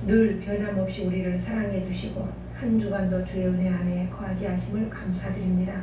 늘 변함없이 우리를 사랑해 주시고 한 주간도 주의 은혜 안에 거하게 하심을 감사드립니다.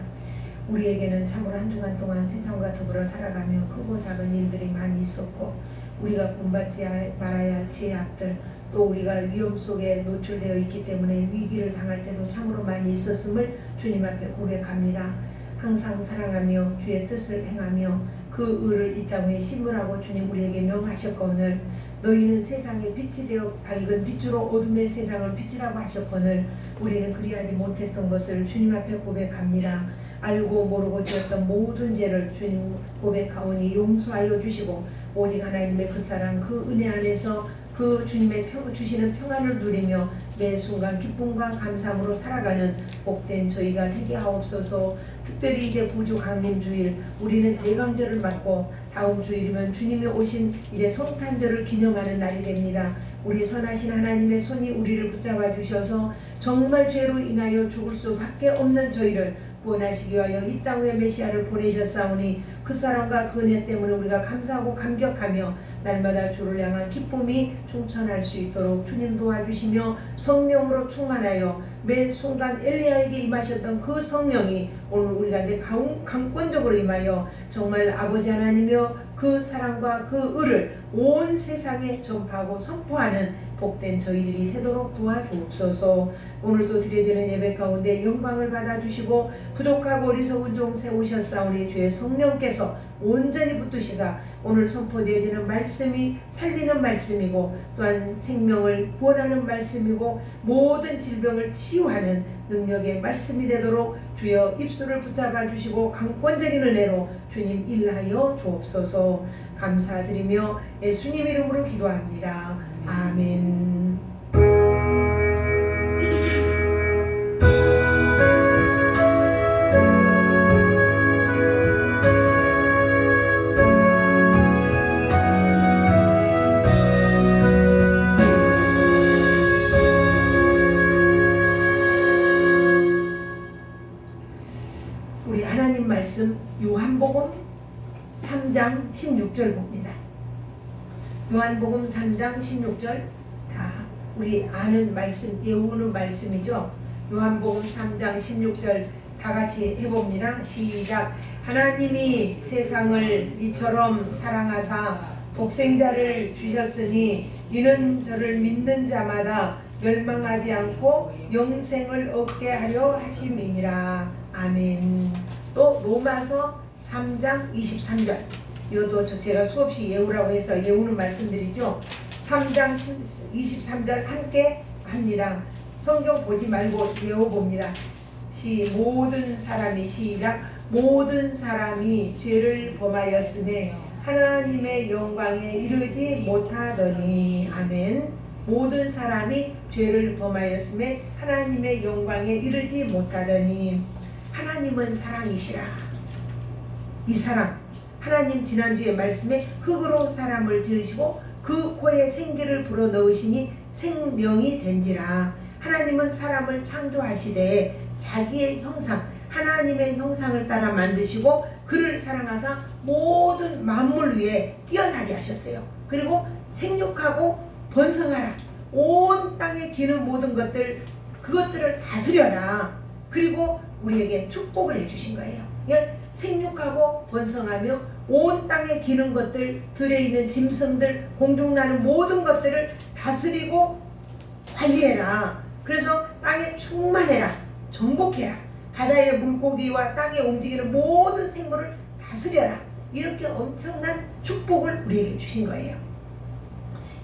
우리에게는 참으로 한 주간 동안 세상과 더불어 살아가며 크고 작은 일들이 많이 있었고 우리가 본받지 말아야 할 제약들 또 우리가 위험 속에 노출되어 있기 때문에 위기를 당할 때도 참으로 많이 있었음을 주님 앞에 고백합니다. 항상 사랑하며 주의 뜻을 행하며 그 의를 이 땅에 심으라고 주님 우리에게 명하셨거늘 너희는 세상의 빛이 되어 밝은 빛으로 어둠의 세상을 빛이라고 하셨거늘 우리는 그리하지 못했던 것을 주님 앞에 고백합니다. 알고 모르고 지었던 모든 죄를 주님 고백하오니 용서하여 주시고 오직 하나님의 그 사랑 그 은혜 안에서 그 주님의 주시는 평안을 누리며 매 순간 기쁨과 감사함으로 살아가는 복된 저희가 되게 하옵소서. 특별히 이제 구주 강림 주일 우리는 대강절을 맞고 다음 주일이면 주님이 오신 이제 성탄절을 기념하는 날이 됩니다. 우리 선하신 하나님의 손이 우리를 붙잡아 주셔서 정말 죄로 인하여 죽을 수밖에 없는 저희를 구원하시기 위하여 이 땅 위에 메시아를 보내셨사오니 그 사랑과 그 은혜 때문에 우리가 감사하고 감격하며 날마다 주를 향한 기쁨이 충천할 수 있도록 주님 도와주시며 성령으로 충만하여 매 순간 엘리야에게 임하셨던 그 성령이 오늘 우리 가운데 강권적으로 임하여 정말 아버지 하나님이여 그 사랑과 그 의를 온 세상에 전파하고 선포하는 복된 저희들이 되도록 도와주옵소서. 오늘도 드려지는 예배 가운데 영광을 받아주시고 부족하고 어리석은 종 세우셨사오니 주의 성령께서 온전히 붙드시사 오늘 선포되어지는 말씀이 살리는 말씀이고 또한 생명을 구원하는 말씀이고 모든 질병을 치유하는 능력의 말씀이 되도록 주여 입술을 붙잡아 주시고 강권적인 은혜로 주님 일하여 주옵소서. 감사드리며 예수님 이름으로 기도합니다. 아멘. 우리 하나님 말씀 요한복음 3장 16절 봅니다. 요한복음 3장 16절 다 우리 아는 말씀, 외우는 말씀이죠. 요한복음 3장 16절 다 같이 해봅니다. 시작. 하나님이 세상을 이처럼 사랑하사 독생자를 주셨으니 이는 저를 믿는 자마다 멸망하지 않고 영생을 얻게 하려 하심이니라. 아멘. 또 로마서 3장 23절 이것도 제가 수없이 예우라고 해서 예우는 말씀드리죠. 3장 23절 함께 합니다. 성경 보지 말고 예워봅니다. 모든 사람이 시작. 모든 사람이 죄를 범하였으며 하나님의 영광에 이르지 못하더니. 아멘. 모든 사람이 죄를 범하였으며 하나님의 영광에 이르지 못하더니. 하나님은 사랑이시라. 이 사랑 하나님 지난주에 말씀에 흙으로 사람을 지으시고 그 코에 생기를 불어넣으시니 생명이 된지라. 하나님은 사람을 창조하시되 자기의 형상 하나님의 형상을 따라 만드시고 그를 사랑하사 모든 만물 위에 뛰어나게 하셨어요. 그리고 생육하고 번성하라. 온 땅에 기는 모든 것들 그것들을 다스려라. 그리고 우리에게 축복을 해주신 거예요. 생육하고 번성하며 온 땅에 기는 것들, 들에 있는 짐승들, 공중 나는 모든 것들을 다스리고 관리해라. 그래서 땅에 충만해라. 정복해라. 바다의 물고기와 땅에 움직이는 모든 생물을 다스려라. 이렇게 엄청난 축복을 우리에게 주신 거예요.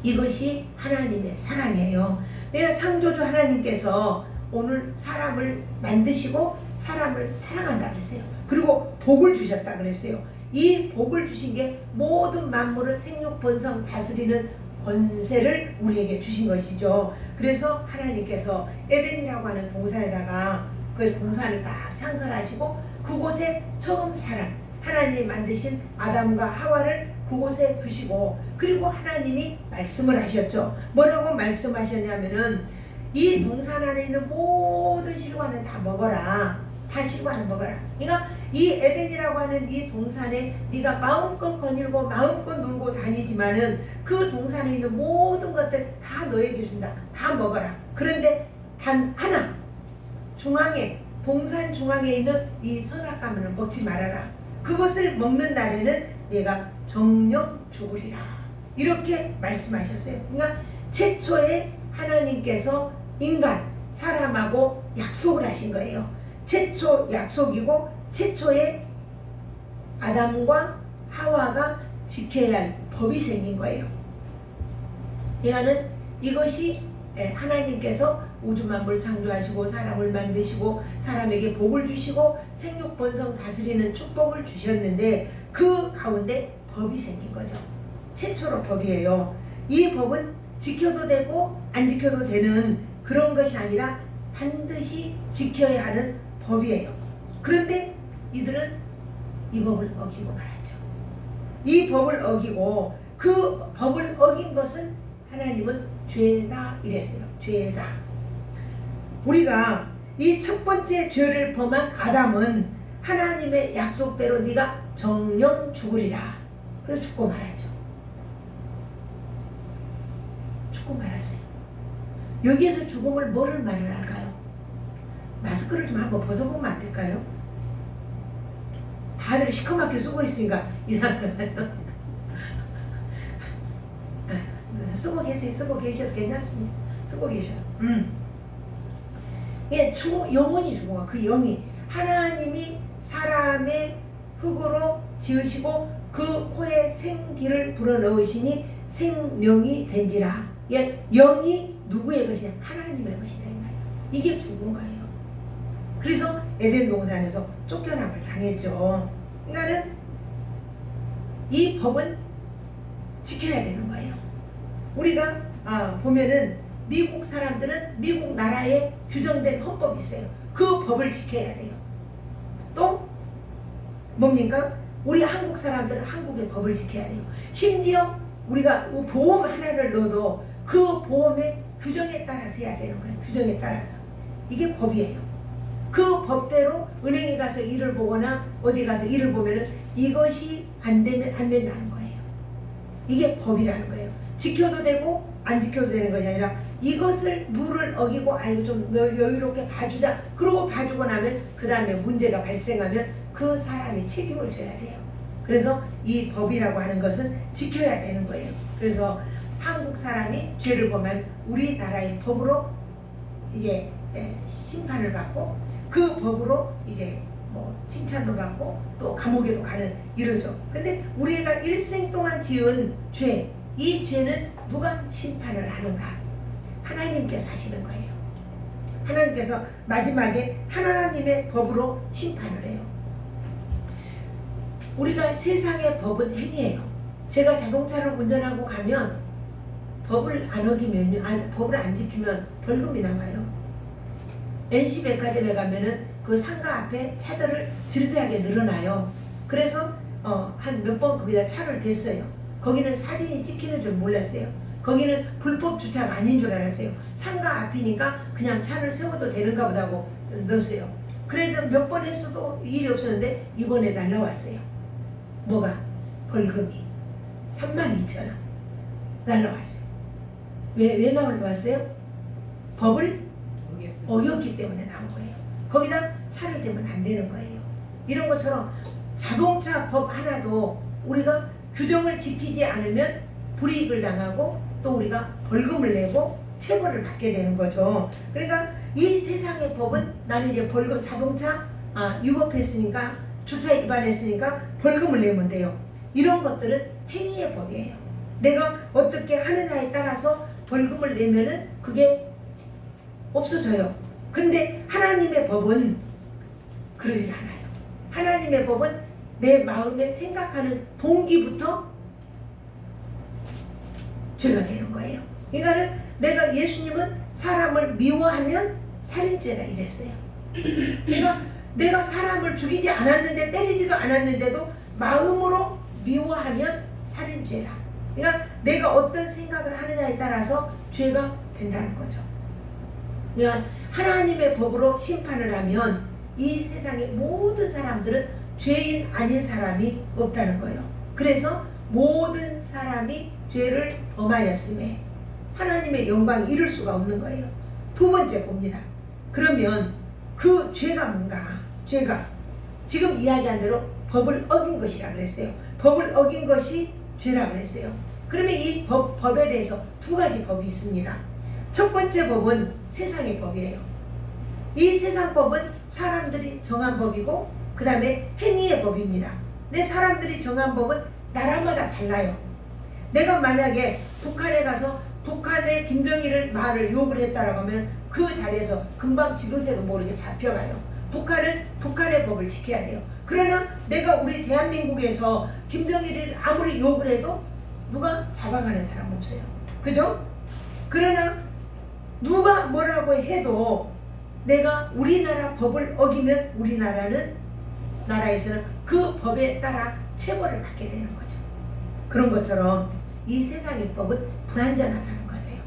이것이 하나님의 사랑이에요. 내가 창조주 하나님께서 오늘 사람을 만드시고 사람을 사랑한다 그랬어요. 그리고 복을 주셨다 그랬어요. 이 복을 주신 게 모든 만물을 생육 번성 다스리는 권세를 우리에게 주신 것이죠. 그래서 하나님께서 에덴이라고 하는 동산에다가 그 동산을 딱 창설하시고 그곳에 처음 사람 하나님이 만드신 아담과 하와를 그곳에 두시고 그리고 하나님이 말씀을 하셨죠. 뭐라고 말씀하셨냐면은 이 동산 안에 있는 모든 실과는 다 먹어라. 다 실과는 먹어라. 그러니까 이 에덴이라고 하는 이 동산에 네가 마음껏 거닐고 마음껏 놀고 다니지만은 그 동산에 있는 모든 것들 다 너에게 준다. 다 먹어라. 그런데 단 하나, 중앙에, 동산 중앙에 있는 이 선악과만을 먹지 말아라. 그것을 먹는 날에는 내가 정령 죽으리라. 이렇게 말씀하셨어요. 그러니까 최초에 하나님께서 인간, 사람하고 약속을 하신 거예요. 최초 약속이고 최초에 아담과 하와가 지켜야 할 법이 생긴 거예요. 이거는 이것이 하나님께서 우주 만물 창조하시고 사람을 만드시고 사람에게 복을 주시고 생육 번성 다스리는 축복을 주셨는데 그 가운데 법이 생긴 거죠. 최초로 법이에요. 이 법은 지켜도 되고 안 지켜도 되는 그런 것이 아니라 반드시 지켜야 하는 법이에요. 그런데 이들은 이 법을 어기고 말았죠. 이 법을 어기고 그 법을 어긴 것은 하나님은 죄다 이랬어요. 죄다. 우리가 이 첫 번째 죄를 범한 아담은 하나님의 약속대로 네가 정령 죽으리라. 그래서 죽고 말았죠. 죽고 말았어요. 여기에서 죽음을 뭐를 말을 할까요? 마스크를 좀 한번 벗어보면 안 될까요? 다들 시커멓게 쓰고 있으니까 이상하네요. 쓰고 계세요. 쓰고 계셔도 괜찮습니다. 쓰고 계셔요. 예, 영혼이 죽은 거야. 그 영이 하나님이 사람의 흙으로 지으시고 그 코에 생기를 불어넣으시니 생명이 된지라. 예, 영이 누구의 것이냐? 하나님의 것이다 이 말이에요. 이게 죽은 거예요. 그래서 에덴 동산에서 쫓겨남을 당했죠. 그러니까는 이 법은 지켜야 되는 거예요. 우리가 보면은 미국 사람들은 미국 나라에 규정된 헌법이 있어요. 그 법을 지켜야 돼요. 또 뭡니까? 우리 한국 사람들은 한국의 법을 지켜야 돼요. 심지어 우리가 보험 하나를 넣어도 그 보험의 규정에 따라서 해야 되는 거예요. 규정에 따라서. 이게 법이에요. 그 법대로 은행에 가서 일을 보거나 어디 가서 일을 보면은 이것이 안 되면 안 된다는 거예요. 이게 법이라는 거예요. 지켜도 되고 안 지켜도 되는 것이 아니라 이것을 룰을 어기고 아유 좀 여유롭게 봐주자. 그러고 봐주고 나면 그 다음에 문제가 발생하면 그 사람이 책임을 져야 돼요. 그래서 이 법이라고 하는 것은 지켜야 되는 거예요. 그래서 한국 사람이 죄를 보면 우리나라의 법으로 이제 심판을 받고 그 법으로 이제 뭐 칭찬도 받고 또 감옥에도 가는 이러죠. 근데 우리가 일생 동안 지은 죄, 이 죄는 누가 심판을 하는가? 하나님께서 하시는 거예요. 하나님께서 마지막에 하나님의 법으로 심판을 해요. 우리가 세상의 법은 행위예요. 제가 자동차를 운전하고 가면 법을 안 어기면요, 법을 안 지키면 벌금이 나와요. NC백화점에 가면은 그 상가 앞에 차들을 질비하게 늘어나요. 그래서 한 몇 번 거기다 차를 댔어요. 거기는 사진이 찍히는 줄 몰랐어요. 거기는 불법 주차가 아닌 줄 알았어요. 상가 앞이니까 그냥 차를 세워도 되는가 보다 하고 넣었어요. 그래서 몇 번 했어도 일이 없었는데 이번에 날라왔어요. 뭐가? 벌금이 32,000원 날라왔어요. 왜 날라왔어요? 법을 어겼기 때문에 나온 거예요. 거기다 차를 대면 안 되는 거예요. 이런 것처럼 자동차 법 하나도 우리가 규정을 지키지 않으면 불이익을 당하고 또 우리가 벌금을 내고 체벌을 받게 되는 거죠. 그러니까 이 세상의 법은 나는 이제 벌금 자동차 위법했으니까 주차 위반했으니까 벌금을 내면 돼요. 이런 것들은 행위의 법이에요. 내가 어떻게 하느냐에 따라서 벌금을 내면은 그게 없어져요. 근데 하나님의 법은 그러지 않아요. 하나님의 법은 내 마음에 생각하는 동기부터 죄가 되는 거예요. 그러니까 내가 예수님은 사람을 미워하면 살인죄다 이랬어요. 그러니까 내가 사람을 죽이지 않았는데 때리지도 않았는데도 마음으로 미워하면 살인죄다. 그러니까 내가 어떤 생각을 하느냐에 따라서 죄가 된다는 거죠. 그러니까 하나님의 법으로 심판을 하면 이 세상의 모든 사람들은 죄인 아닌 사람이 없다는 거예요. 그래서 모든 사람이 죄를 범하였음에 하나님의 영광이 이룰 수가 없는 거예요. 두 번째 봅니다. 그러면 그 죄가 뭔가? 죄가 지금 이야기한 대로 법을 어긴 것이라 그랬어요. 법을 어긴 것이 죄라 그랬어요. 그러면 이 법에 대해서 두 가지 법이 있습니다. 첫 번째 법은 세상의 법이에요. 이 세상 법은 사람들이 정한 법이고 그 다음에 행위의 법입니다. 근데 사람들이 정한 법은 나라마다 달라요. 내가 만약에 북한에 가서 북한의 김정일을 말을 욕을 했다라고 하면 그 자리에서 금방 지도새도 모르게 잡혀가요. 북한은 북한의 법을 지켜야 돼요. 그러나 내가 우리 대한민국에서 김정일을 아무리 욕을 해도 누가 잡아가는 사람 없어요. 그죠? 그러나 누가 뭐라고 해도 내가 우리나라 법을 어기면 우리나라는 나라에서는 그 법에 따라 체벌을 받게 되는 거죠. 그런 것처럼 이 세상의 법은 불완전하다는 것이에요.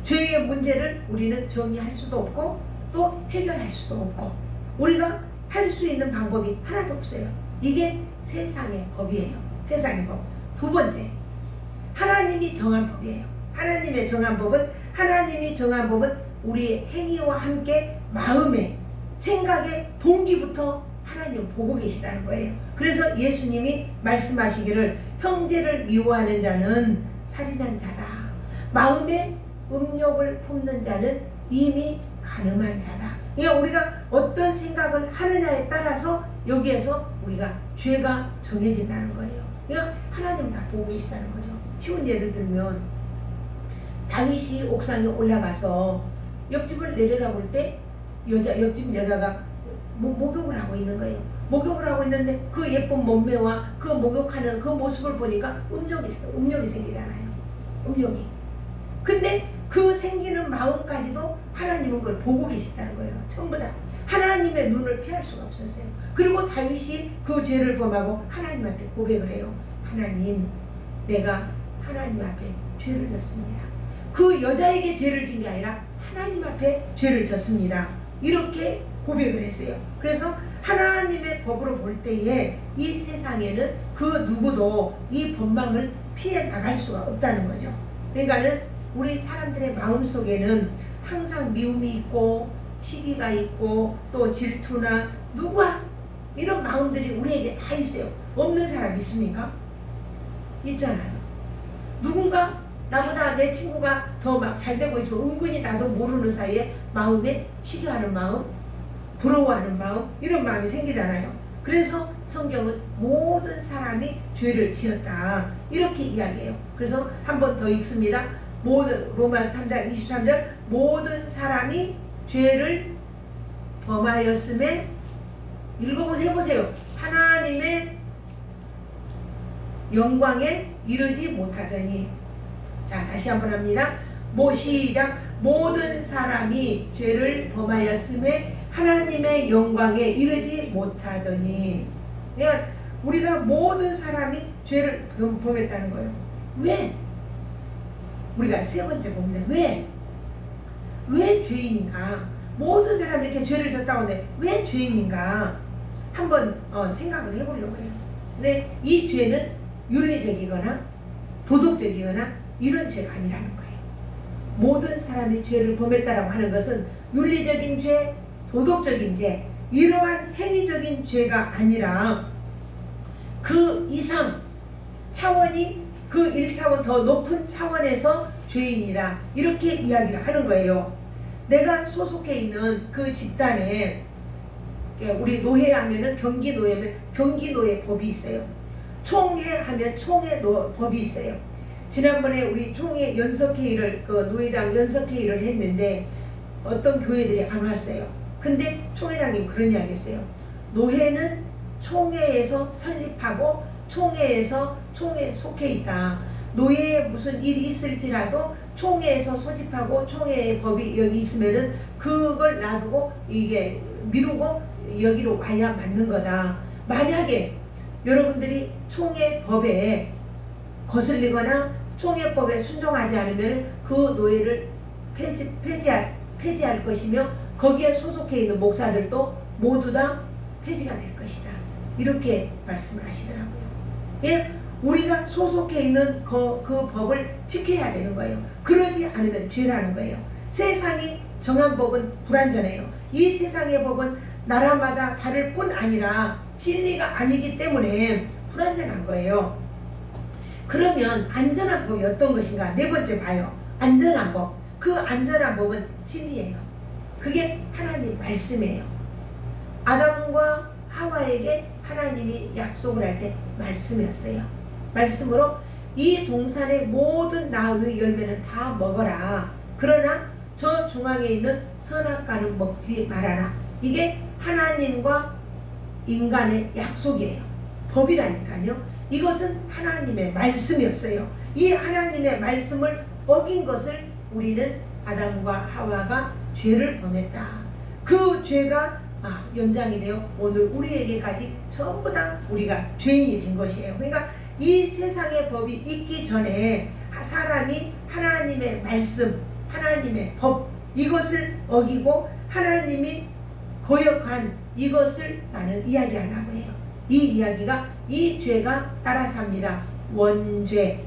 죄의 문제를 우리는 정의할 수도 없고 또 해결할 수도 없고 우리가 할 수 있는 방법이 하나도 없어요. 이게 세상의 법이에요. 세상의 법. 두 번째, 하나님이 정한 법이에요. 하나님이 정한 법은 우리의 행위와 함께 마음에, 생각의 동기부터 하나님 보고 계시다는 거예요. 그래서 예수님이 말씀하시기를 형제를 미워하는 자는 살인한 자다. 마음에 음욕을 품는 자는 이미 간음한 자다. 그러니까 우리가 어떤 생각을 하느냐에 따라서 여기에서 우리가 죄가 정해진다는 거예요. 그러니까 하나님 다 보고 계시다는 거죠. 쉬운 예를 들면 다윗이 옥상에 올라가서 옆집을 내려다볼 때 옆집 여자가 목욕을 하고 있는 거예요. 목욕을 하고 있는데 그 예쁜 몸매와 그 목욕하는 그 모습을 보니까 음욕이 생기잖아요. 음욕이. 근데 그 생기는 마음까지도 하나님은 그걸 보고 계시다는 거예요. 전부 다. 하나님의 눈을 피할 수가 없었어요. 그리고 다윗이 그 죄를 범하고 하나님한테 고백을 해요. 하나님, 내가 하나님 앞에 죄를 졌습니다. 그 여자에게 죄를 진 게 아니라 하나님 앞에 죄를 졌습니다. 이렇게 고백을 했어요. 그래서 하나님의 법으로 볼 때에 이 세상에는 그 누구도 이 법망을 피해 나갈 수가 없다는 거죠. 그러니까는 우리 사람들의 마음속에는 항상 미움이 있고 시기가 있고 또 질투나 누구와 이런 마음들이 우리에게 다 있어요. 없는 사람 있습니까? 있잖아요. 누군가 나보다 내 친구가 더 막 잘되고 있으면 은근히 나도 모르는 사이에 마음에 시기하는 마음, 부러워하는 마음, 이런 마음이 생기잖아요. 그래서 성경은 모든 사람이 죄를 지었다 이렇게 이야기해요. 그래서 한 번 더 읽습니다. 로마서 3장 23절 모든 사람이 죄를 범하였음에 읽어보세요. 해보세요. 하나님의 영광에 이르지 못하더니 자 다시 한번 합니다. 시작. 모든 사람이 죄를 범하였음에 하나님의 영광에 이르지 못하더니 그러니까 우리가 모든 사람이 죄를 범했다는 거예요. 왜? 우리가 세 번째 봅니다. 왜 죄인인가? 모든 사람이 이렇게 죄를 졌다고 하는데 왜 죄인인가? 한번 생각을 해보려고 해요. 근데 이 죄는 윤리적이거나 도덕적이거나 이런 죄가 아니라는 거예요. 모든 사람이 죄를 범했다라고 하는 것은 윤리적인 죄, 도덕적인 죄, 이러한 행위적인 죄가 아니라 그 이상 차원이 그 1차원 더 높은 차원에서 죄인이라 이렇게 이야기를 하는 거예요. 내가 소속해 있는 그 집단에 우리 노회하면은 경기노회면 경기노회 법이 있어요. 총회하면 총회 법이 있어요. 지난번에 우리 총회 연석회의를 그 노회장 연석회의를 했는데 어떤 교회들이 안 왔어요. 근데 총회장님 그런 이야기 했어요. 노회는 총회에서 설립하고 총회에서 총회에 속해 있다. 노예에 무슨 일이 있을지라도 총회에서 소집하고 총회의 법이 여기 있으면은 그걸 놔두고 이게 미루고 여기로 와야 맞는 거다. 만약에 여러분들이 총회 법에 거슬리거나 총회법에 순종하지 않으면 그 노예를 폐지할 것이며 거기에 소속해 있는 목사들도 모두 다 폐지가 될 것이다. 이렇게 말씀을 하시더라고요. 예, 우리가 소속해 있는 그 법을 지켜야 되는 거예요. 그러지 않으면 죄라는 거예요. 세상이 정한 법은 불완전해요. 이 세상의 법은 나라마다 다를 뿐 아니라 진리가 아니기 때문에 불완전한 거예요. 그러면 안전한 법이 어떤 것인가? 네 번째 봐요. 안전한 법. 그 안전한 법은 진리예요. 그게 하나님 말씀이에요. 아담과 하와에게 하나님이 약속을 할 때 말씀이었어요. 말씀으로 이 동산의 모든 나무의 열매는 다 먹어라. 그러나 저 중앙에 있는 선악과는 먹지 말아라. 이게 하나님과 인간의 약속이에요. 법이라니까요. 이것은 하나님의 말씀이었어요. 이 하나님의 말씀을 어긴 것을 우리는 아담과 하와가 죄를 범했다. 그 죄가 연장이 되어 오늘 우리에게까지 전부 다 우리가 죄인이 된 것이에요. 그러니까 이 세상의 법이 있기 전에 사람이 하나님의 말씀, 하나님의 법, 이것을 어기고 하나님이 거역한 이것을 나는 이야기하려고 해요. 이 이야기가 이 죄가 따라서 합니다. 원죄.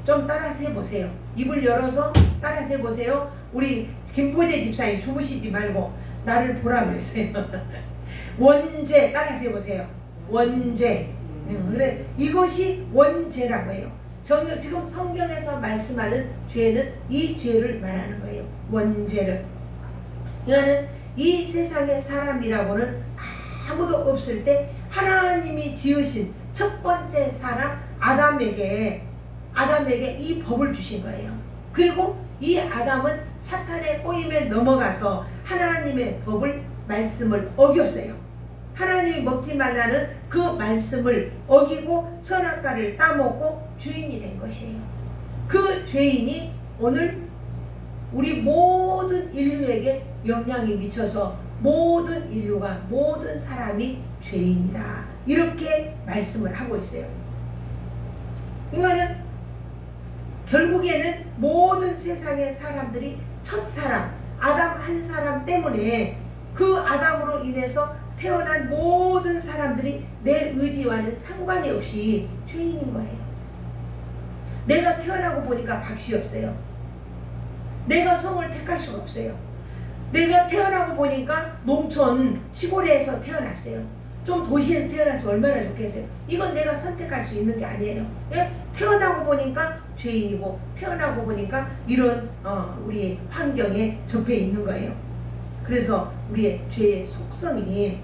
좀 따라서 해보세요. 입을 열어서 따라서 해보세요. 우리 김포재 집사님 주무시지 말고 나를 보라 그랬어요. 원죄 따라서 해보세요. 원죄. 그래, 이것이 원죄라고 해요. 지금 성경에서 말씀하는 죄는 이 죄를 말하는 거예요. 원죄를. 이거는 이 세상의 사람이라고는 아무도 없을 때 하나님이 지으신 첫 번째 사람 아담에게 이 법을 주신 거예요. 그리고 이 아담은 사탄의 꼬임에 넘어가서 하나님의 법을 말씀을 어겼어요. 하나님이 먹지 말라는 그 말씀을 어기고 선악과를 따먹고 죄인이 된 것이에요. 그 죄인이 오늘 우리 모든 인류에게 영향이 미쳐서 모든 인류가 모든 사람이 죄인이다. 이렇게 말씀을 하고 있어요. 그러니까 결국에는 모든 세상의 사람들이 첫사람 아담 한 사람 때문에 그 아담으로 인해서 태어난 모든 사람들이 내 의지와는 상관이 없이 죄인인 거예요. 내가 태어나고 보니까 박씨였어요. 내가 성을 택할 수가 없어요. 내가 태어나고 보니까 농촌 시골에서 태어났어요. 좀 도시에서 태어나서 얼마나 좋겠어요. 이건 내가 선택할 수 있는 게 아니에요. 예? 태어나고 보니까 죄인이고 태어나고 보니까 이런 우리 환경에 접해 있는 거예요. 그래서 우리의 죄의 속성이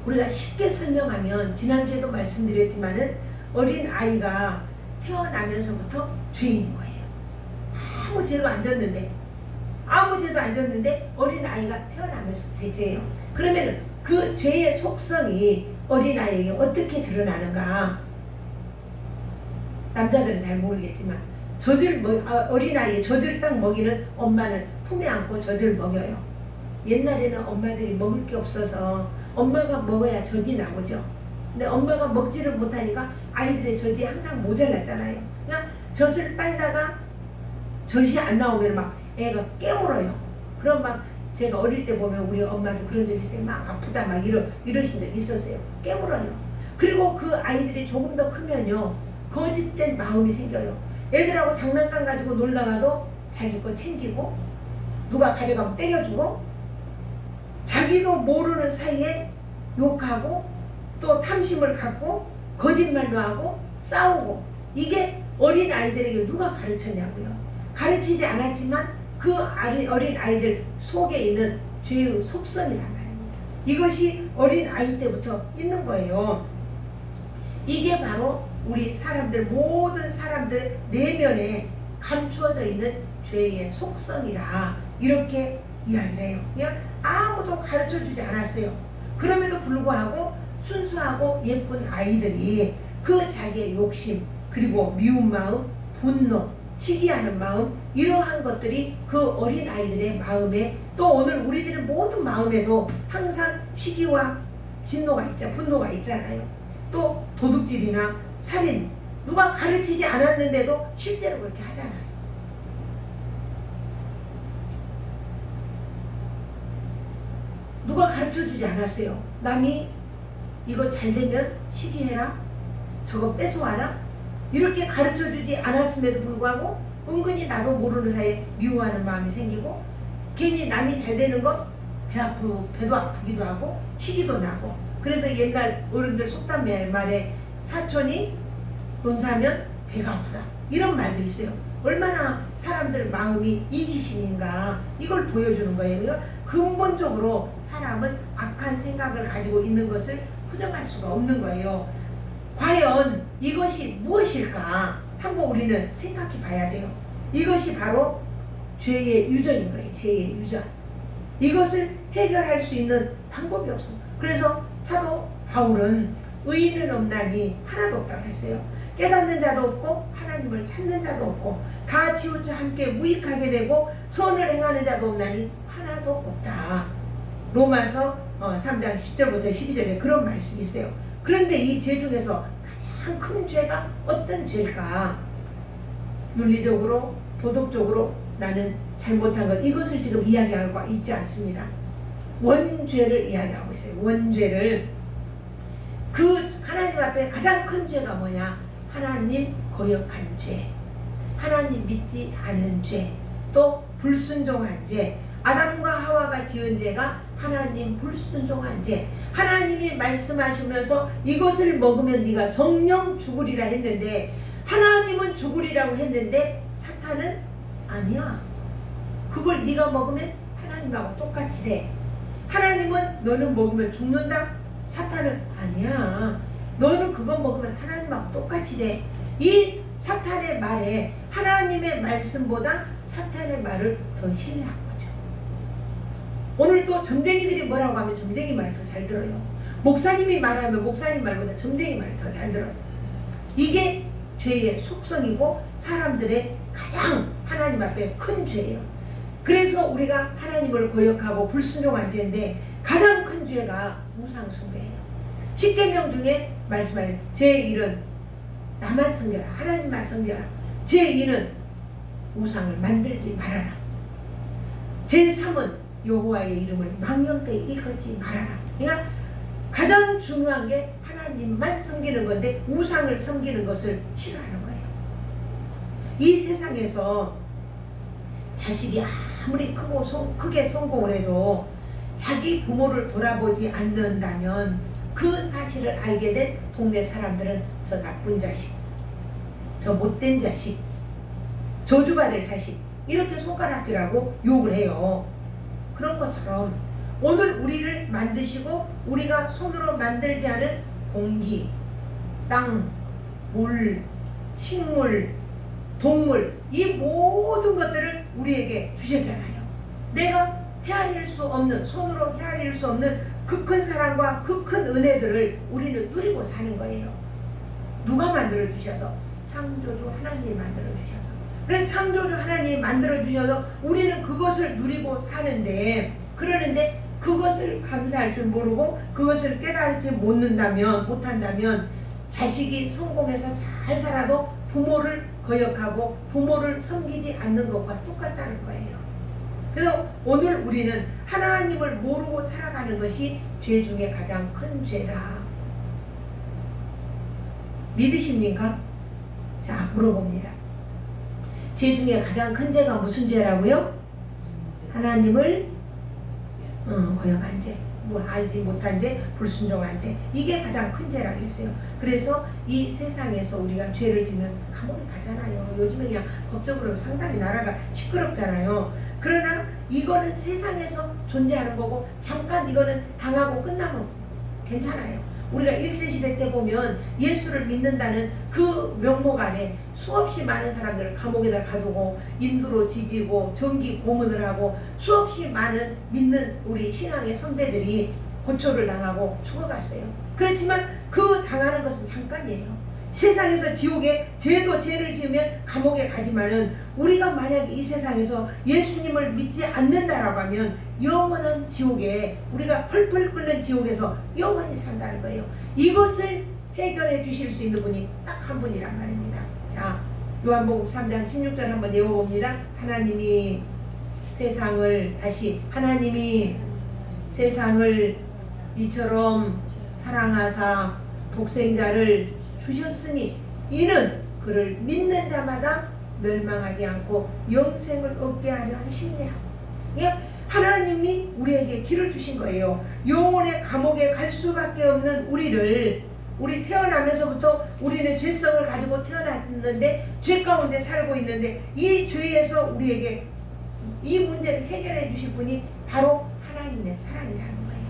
우리가 쉽게 설명하면 지난주에도 말씀드렸지만은 어린 아이가 태어나면서부터 죄인인 거예요. 아무 죄도 안 졌는데 어린 아이가 태어나면서 죄예요. 그러면 그 죄의 속성이 어린 아이에게 어떻게 드러나는가? 남자들은 잘 모르겠지만 어린 아이의 젖을 딱 먹이는 엄마는 품에 안고 젖을 먹여요. 옛날에는 엄마들이 먹을 게 없어서 엄마가 먹어야 젖이 나오죠. 근데 엄마가 먹지를 못하니까 아이들의 젖이 항상 모자랐잖아요. 그냥 젖을 빨다가 젖이 안 나오면 막 애가 깨물어요. 그럼 막 제가 어릴 때 보면 우리 엄마도 그런 적 있어요. 막 아프다 막 이러신 적 있었어요. 깨물어요. 그리고 그 아이들이 조금 더 크면요 거짓된 마음이 생겨요. 애들하고 장난감 가지고 놀다가도 자기 거 챙기고 누가 가져가면 때려주고 자기도 모르는 사이에 욕하고 또 탐심을 갖고 거짓말도 하고 싸우고 이게 어린 아이들에게 누가 가르쳤냐고요. 가르치지 않았지만 그 어린 아이들 속에 있는 죄의 속성이란 말입니다. 이것이 어린 아이 때부터 있는 거예요. 이게 바로 우리 사람들 모든 사람들 내면에 감추어져 있는 죄의 속성이다. 이렇게 이야기를 해요. 그냥 아무도 가르쳐주지 않았어요. 그럼에도 불구하고 순수하고 예쁜 아이들이 그 자기의 욕심 그리고 미운 마음, 분노, 시기하는 마음 이러한 것들이 그 어린 아이들의 마음에 또 오늘 우리들의 모든 마음에도 항상 시기와 분노가 있잖아요. 또 도둑질이나 살인 누가 가르치지 않았는데도 실제로 그렇게 하잖아요. 누가 가르쳐주지 않았어요. 남이 이거 잘 되면 시기해라, 저거 뺏어와라, 이렇게 가르쳐주지 않았음에도 불구하고 은근히 나도 모르는 사이에 미워하는 마음이 생기고, 괜히 남이 잘 되는 거 배도 아프기도 하고 시기도 나고. 그래서 옛날 어른들 속담 말에 사촌이 돈 사면 배가 아프다, 이런 말도 있어요. 얼마나 사람들 마음이 이기심인가, 이걸 보여주는 거예요. 그러니까 근본적으로 사람은 악한 생각을 가지고 있는 것을 부정할 수가 없는 거예요. 과연 이것이 무엇일까 한번 우리는 생각해 봐야 돼요. 이것이 바로 죄의 유전인 거예요. 죄의 유전. 이것을 해결할 수 있는 방법이 없어. 그래서 사도 바울은 의인은 없나니 하나도 없다고 그랬어요. 깨닫는 자도 없고 하나님을 찾는 자도 없고 다 치우쳐 함께 무익하게 되고 선을 행하는 자도 없나니 하나도 없다. 로마서 3장 10절부터 12절에 그런 말씀이 있어요. 그런데 이 죄 중에서 가장 큰 죄가 어떤 죄일까? 윤리적으로, 도덕적으로 나는 잘못한 것, 이것을 지금 이야기하고 있지 않습니다. 원죄를 이야기하고 있어요. 원죄를. 그 하나님 앞에 가장 큰 죄가 뭐냐? 하나님 거역한 죄, 하나님 믿지 않은 죄, 또 불순종한 죄. 아담과 하와가 지은 죄가 하나님 불순종한 죄. 하나님이 말씀하시면서 이것을 먹으면 네가 정령 죽으리라 했는데, 하나님은 죽으리라고 했는데 사탄은 아니야, 그걸 네가 먹으면 하나님하고 똑같이 돼. 하나님은 너는 먹으면 죽는다, 사탄은 아니야, 너는 그거 먹으면 하나님하고 똑같이 돼. 이 사탄의 말에 하나님의 말씀보다 사탄의 말을 더 신뢰한 거죠. 오늘 또 점쟁이들이 뭐라고 하면 점쟁이 말 더 잘 들어요. 목사님이 말하면 목사님 말보다 점쟁이 말 더 잘 들어요. 이게 죄의 속성이고 사람들의 가장 하나님 앞에 큰 죄예요. 그래서 우리가 하나님을 거역하고 불순종한 죄인데 가장 큰 죄가 우상 숭배예요. 십계명 중에 말씀하는 제1은 나만 섬겨라, 하나님만 섬겨라. 제2는 우상을 만들지 말아라. 제3은 여호와의 이름을 망령되이 일컫지 말아라. 그러니까 가장 중요한 게 하나님만 섬기는 건데 우상을 섬기는 것을 싫어하는 거예요. 이 세상에서 자식이 아무리 크게 성공을 해도 자기 부모를 돌아보지 않는다면 그 사실을 알게 된 동네 사람들은 저 나쁜 자식, 저 못된 자식, 저주받을 자식, 이렇게 손가락질하고 욕을 해요. 그런 것처럼 오늘 우리를 만드시고 우리가 손으로 만들지 않은 공기, 땅, 물, 식물, 동물, 이 모든 것들을 우리에게 주셨잖아요. 내가 헤아릴 수 없는, 손으로 헤아릴 수 없는 그 큰 사랑과 그 큰 은혜들을 우리는 누리고 사는 거예요. 누가 만들어 주셔서? 창조주 하나님이 만들어 주셔서. 그래서 창조주 하나님이 만들어 주셔서 우리는 그것을 누리고 사는데, 그러는데 그것을 감사할 줄 모르고 그것을 깨달지 못한다면 자식이 성공해서 잘 살아도 부모를 거역하고 부모를 섬기지 않는 것과 똑같다는 거예요. 그래서 오늘 우리는 하나님을 모르고 살아가는 것이 죄 중에 가장 큰 죄다. 믿으십니까? 자, 물어봅니다. 죄 중에 가장 큰 죄가 무슨 죄라고요? 하나님을 거역한 죄, 알지 못한 죄, 불순종한 죄, 이게 가장 큰 죄라고 했어요. 그래서 이 세상에서 우리가 죄를 지면 감옥에 가잖아요. 요즘에 그냥 법적으로 상당히 나라가 시끄럽잖아요. 그러나 이거는 세상에서 존재하는 거고, 잠깐 이거는 당하고 끝나면 괜찮아요. 우리가 일제시대 때 보면 예수를 믿는다는 그 명목 안에 수없이 많은 사람들을 감옥에다 가두고 인두로 지지고 전기 고문을 하고 수없이 많은 믿는 우리 신앙의 선배들이 고초를 당하고 죽어갔어요. 그렇지만 그 당하는 것은 잠깐이에요. 세상에서 지옥에 죄를 지으면 감옥에 가지만은 우리가 만약에 이 세상에서 예수님을 믿지 않는다라고 하면 영원한 지옥에, 우리가 펄펄 끓는 지옥에서 영원히 산다는 거예요. 이것을 해결해 주실 수 있는 분이 딱 한 분이란 말입니다. 자, 요한복음 3장 16절 한번 외워봅니다. 하나님이 세상을 이처럼 사랑하사 독생자를 주셨으니 이는 그를 믿는 자마다 멸망하지 않고 영생을 얻게 하려 하심이라. 예? 하나님이 우리에게 길을 주신 거예요. 영혼의 감옥에 갈 수밖에 없는 우리 태어나면서부터 우리는 죄성을 가지고 태어났는데 죄 가운데 살고 있는데 이 죄에서 우리에게 이 문제를 해결해 주실 분이 바로 하나님의 사랑이라는 거예요.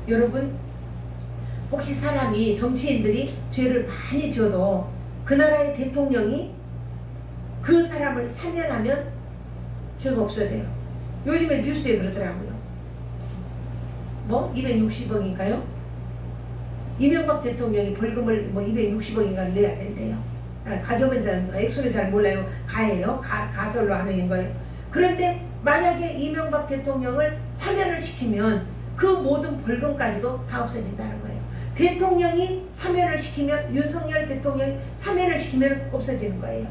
여러분, 혹시 정치인들이 죄를 많이 지어도 그 나라의 대통령이 그 사람을 사면하면 죄가 없어져요. 요즘에 뉴스에 그러더라고요. 260억인가요? 이명박 대통령이 벌금을 260억인가 내야 된대요. 가격은 액수는 잘 몰라요. 가설로 하는 거예요. 그런데 만약에 이명박 대통령을 사면을 시키면 그 모든 벌금까지도 다 없어진다는 거예요. 대통령이 사면을 시키면, 윤석열 대통령이 사면을 시키면 없어지는 거예요.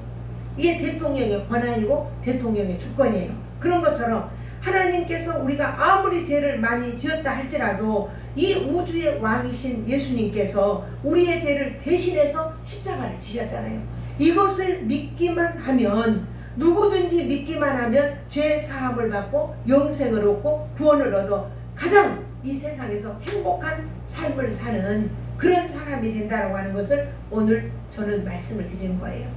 이게 대통령의 권한이고 대통령의 주권이에요. 그런 것처럼 하나님께서 우리가 아무리 죄를 많이 지었다 할지라도 이 우주의 왕이신 예수님께서 우리의 죄를 대신해서 십자가를 지셨잖아요. 이것을 믿기만 하면, 누구든지 믿기만 하면 죄 사함을 받고 영생을 얻고 구원을 얻어 가장 이 세상에서 행복한 삶을 사는 그런 사람이 된다고 하는 것을 오늘 저는 말씀을 드리는 거예요.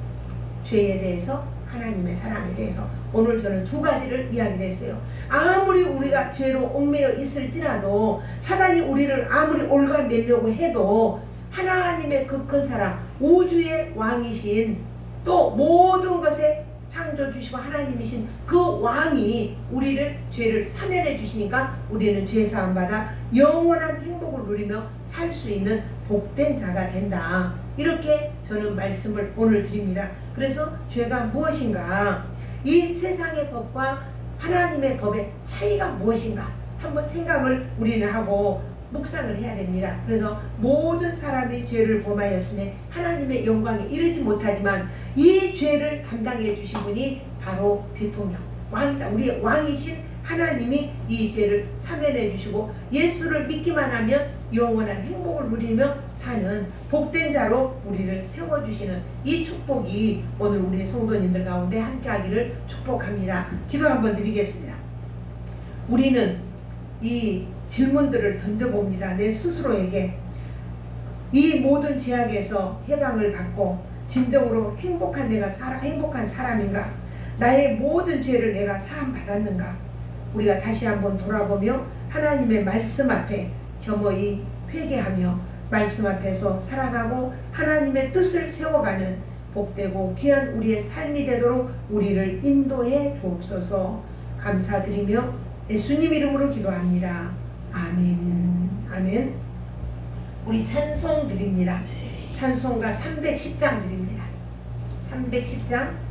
죄에 대해서, 하나님의 사랑에 대해서 오늘 저는 두 가지를 이야기를 했어요. 아무리 우리가 죄로 얽매여 있을지라도, 사단이 우리를 아무리 올가매려고 해도 하나님의 그 큰 사랑, 우주의 왕이신, 또 모든 것에 창조주시고 하나님이신 그 왕이 우리를 죄를 사면해 주시니까 우리는 죄사함 받아 영원한 행복을 누리며 살 수 있는 복된 자가 된다. 이렇게 저는 말씀을 오늘 드립니다. 그래서 죄가 무엇인가, 이 세상의 법과 하나님의 법의 차이가 무엇인가 한번 생각을 우리는 하고 묵상을 해야 됩니다. 그래서 모든 사람이 죄를 범하였으니 하나님의 영광에 이르지 못하지만 이 죄를 담당해 주신 분이 바로 대통령, 왕이다. 우리의 왕이신 하나님이 이 죄를 사면해 주시고 예수를 믿기만 하면 영원한 행복을 누리며 사는 복된 자로 우리를 세워주시는 이 축복이 오늘 우리 성도님들 가운데 함께하기를 축복합니다. 기도 한번 드리겠습니다. 우리는 이 질문들을 던져봅니다. 내 스스로에게 이 모든 죄악에서 해방을 받고 진정으로 행복한 사람인가? 나의 모든 죄를 내가 사함 받았는가? 우리가 다시 한번 돌아보며 하나님의 말씀 앞에 겸허히 회개하며 말씀 앞에서 살아가고 하나님의 뜻을 세워가는 복되고 귀한 우리의 삶이 되도록 우리를 인도해 주옵소서. 감사드리며 예수님 이름으로 기도합니다. 아멘. 아멘. 우리 찬송 드립니다. 찬송가 310장 드립니다. 310장.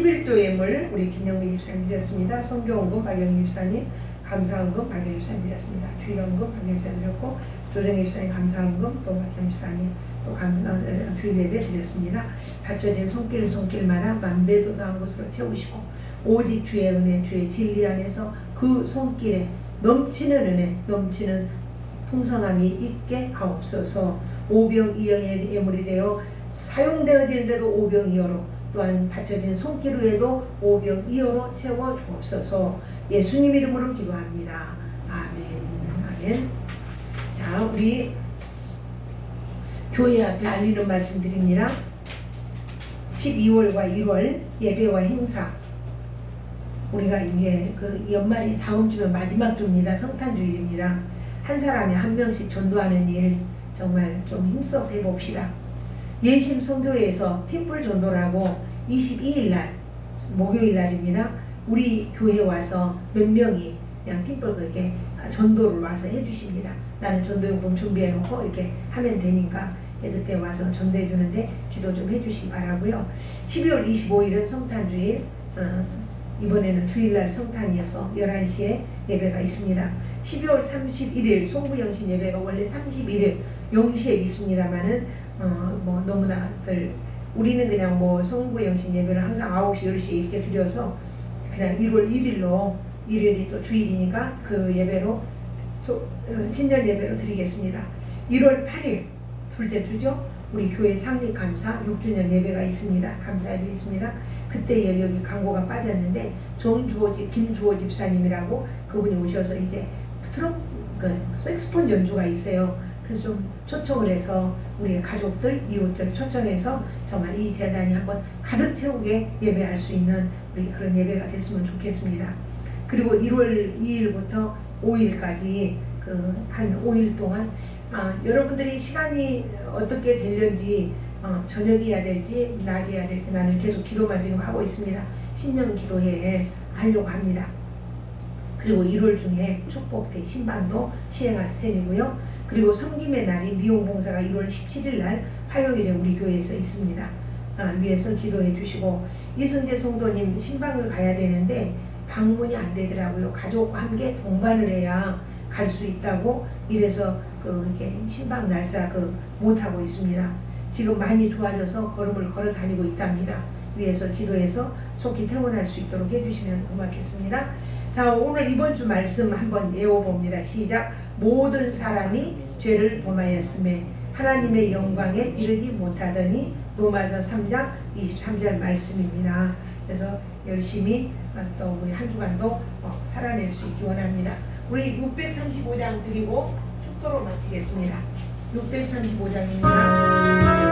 11조 예물 우리 김영미 집사님 드렸습니다. 선교원금 박영희 집사님, 감사원금 박영희 집사님 드렸습니다. 주일원금 박영희 집사님 드렸고, 조정희 집사님 감사원금 또 박영희 집사님 또 주일 예배 드렸습니다. 받쳐진 손길마다 만배도 더한 곳으로 채우시고, 오직 주의 은혜, 주의 진리 안에서 그 손길에 넘치는 은혜, 넘치는 풍성함이 있게 하옵소서. 오병이어의 예물이 되어 사용되어지는데도 오병이어로, 또한 받쳐진 손길 위에도 오병이어로 채워 주옵소서. 예수님 이름으로 기도합니다. 아멘. 아멘. 자, 우리 교회 앞에 알리는 말씀 드립니다. 12월과 1월 예배와 행사, 우리가 이게 그 연말이 다음 주면 마지막 주입니다. 성탄주일입니다. 한 사람이 한 명씩 전도하는 일 정말 좀 힘써서 해봅시다. 예심 선교회에서 팀플 전도라고 22일 날 목요일 날입니다. 우리 교회 와서 몇 명이 그냥 팀플 그렇게 전도를 와서 해주십니다. 나는 전도용품 준비해놓고 이렇게 하면 되니까 그때 와서 전도해 주는데 기도 좀 해주시기 바라고요. 12월 25일은 성탄주일, 이번에는 주일날 성탄이어서 11시에 예배가 있습니다. 12월 31일 송구영신 예배가 원래 31일 0시에 있습니다만은 뭐 너무나들 우리는 그냥 뭐 송구영신 예배를 항상 9시 10시 이렇게 드려서 그냥 1월 1일로, 일요일이 또 주일이니까 그 예배로 신년 예배로 드리겠습니다. 1월 8일 둘째 주죠. 우리 교회 창립 감사 6주년 예배가 있습니다. 감사 예배 있습니다. 그때 여기 광고가 빠졌는데 김주호 집사님이라고 그분이 오셔서 이제 색스폰 연주가 있어요. 그래서 좀 초청을 해서 우리 가족들, 이웃들 초청해서 정말 이 재단이 한번 가득 채우게 예배할 수 있는 우리 그런 예배가 됐으면 좋겠습니다. 그리고 1월 2일부터 5일까지 한 5일 동안 여러분들이 시간이 어떻게 되려는지 저녁에 해야 될지 낮에 해야 될지 나는 계속 기도만 지금 하고 있습니다. 신년 기도회 하려고 합니다. 그리고 1월 중에 축복대 신방도 시행할 셈이고요. 그리고 섬김의 날이 미용봉사가 1월 17일 날 화요일에 우리 교회에서 있습니다. 위에서 기도해 주시고, 이승재 성도님 신방을 가야 되는데 방문이 안 되더라고요. 가족과 함께 동반을 해야 갈 수 있다고 이래서 이렇게 신방 날짜 못 하고 있습니다. 지금 많이 좋아져서 걸음을 걸어 다니고 있답니다. 위에서 기도해서 속히 퇴원할 수 있도록 해주시면 고맙겠습니다. 자, 오늘 이번 주 말씀 한번 외워봅니다. 시작. 모든 사람이 죄를 범하였음에 하나님의 영광에 이르지 못하더니, 로마서 3장 23절 말씀입니다. 그래서 열심히 또 우리 한 주간도 살아낼 수 있기 원합니다. 우리 635장 드리고 축도로 마치겠습니다. 635장입니다.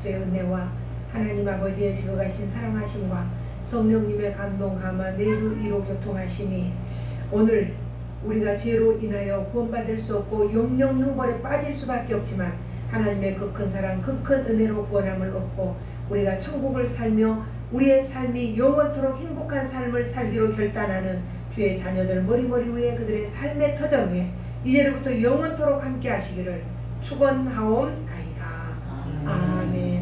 그리스도의 은혜와 하나님 아버지의 지극하신 사랑하심과 성령님의 감동 감화 매주 이로 교통하심이 오늘 우리가 죄로 인하여 구원받을 수 없고 영영 형벌에 빠질 수밖에 없지만 하나님의 그 큰 사랑 그 큰 은혜로 구원함을 얻고 우리가 천국을 살며 우리의 삶이 영원토록 행복한 삶을 살기로 결단하는 주의 자녀들 머리머리 위에 그들의 삶의 터전 위에 이제로부터 영원토록 함께 하시기를 축원하옵나이다. 아멘.